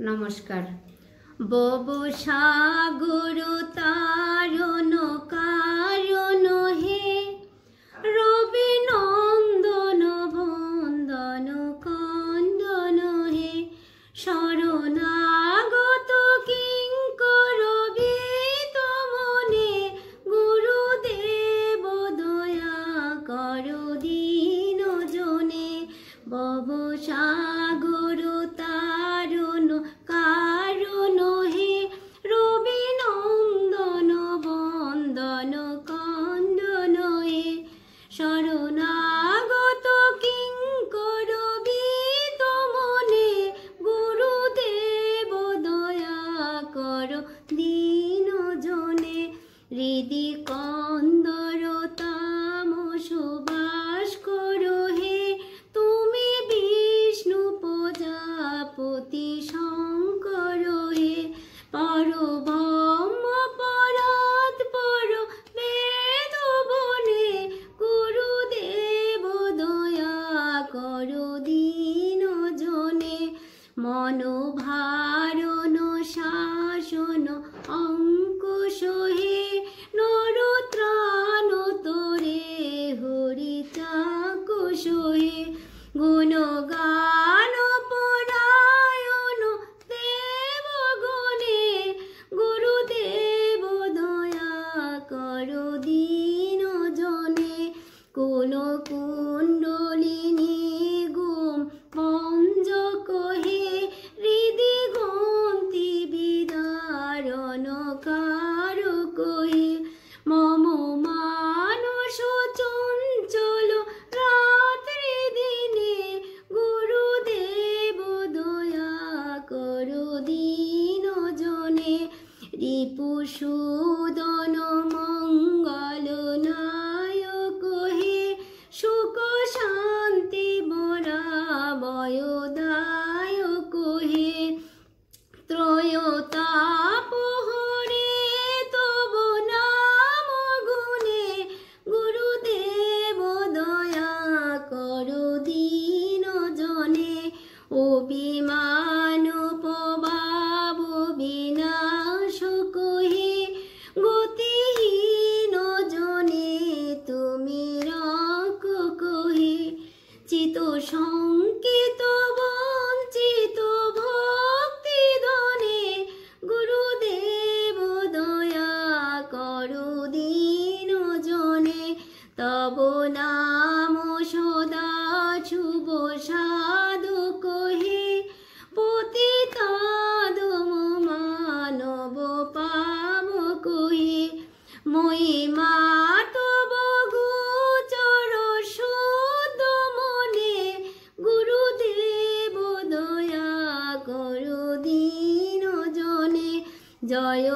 নমস্কার। বব সাগর তারণ কারণ হে, রবি নন্দন বন্দন কন্দন হে, শরণাগত কিঙ্কর বিত মনে, গুরুদেব দয়া কর দীন জনে। বব সাগর তারণ কারণ হে, রবি নন্দন বন্দন কন্দন হে, শরণাগত কিঙ্কর বিত মনে, গুরুদেব দয়া কর দীন জনে। হৃদি কন্দর তামস বাস কর হে, তুমি বিষ্ণু প্রজাপতি শঙ্কর হে, পরব্রহ্ম পরাৎপর বেদ বনে, গুরুদেব দয়া কর দীন জনে। মনোভারণ শাসন অঙ্কুশ হে, নরত্রাণ তোরে হরি চাকুশ হে, গুণগান পরায়ণ দেবগণে, গুরুদেব দয়া কর দীন জনে। কোন কুণ্ডলিনী গুম পঞ্জক হে, হৃদি গ্রন্থি বিদারণ কারক হে, মম মানস চঞ্চল রাত্রি দিনে, গুরুদেব দয়া কর দীন জনে। রিপুসূদন মঙ্গল নায়ক হে, সুখ শান্তি বরাবয়দায়ক হে, ত্রয়োতাপ হরে তব নাম গুণে, গুরুদেব দয়া কর দীন জনে। অভিমান প্রভাব বিনাশক হে, গতিহীন জনে তুমি রক্ষক হে, চিত সংকিত বঞ্চিত ভক্তি ধনে, গুরুদেব দয়া কর দীন জনে। তব নাম সদা শুভ সাধক হে, পতিতাধম মানব পাবক হে, মহিমা তব গোচর শুদ্ধ মনে, গুরুদেব দয়া কর দীন জনে। জয়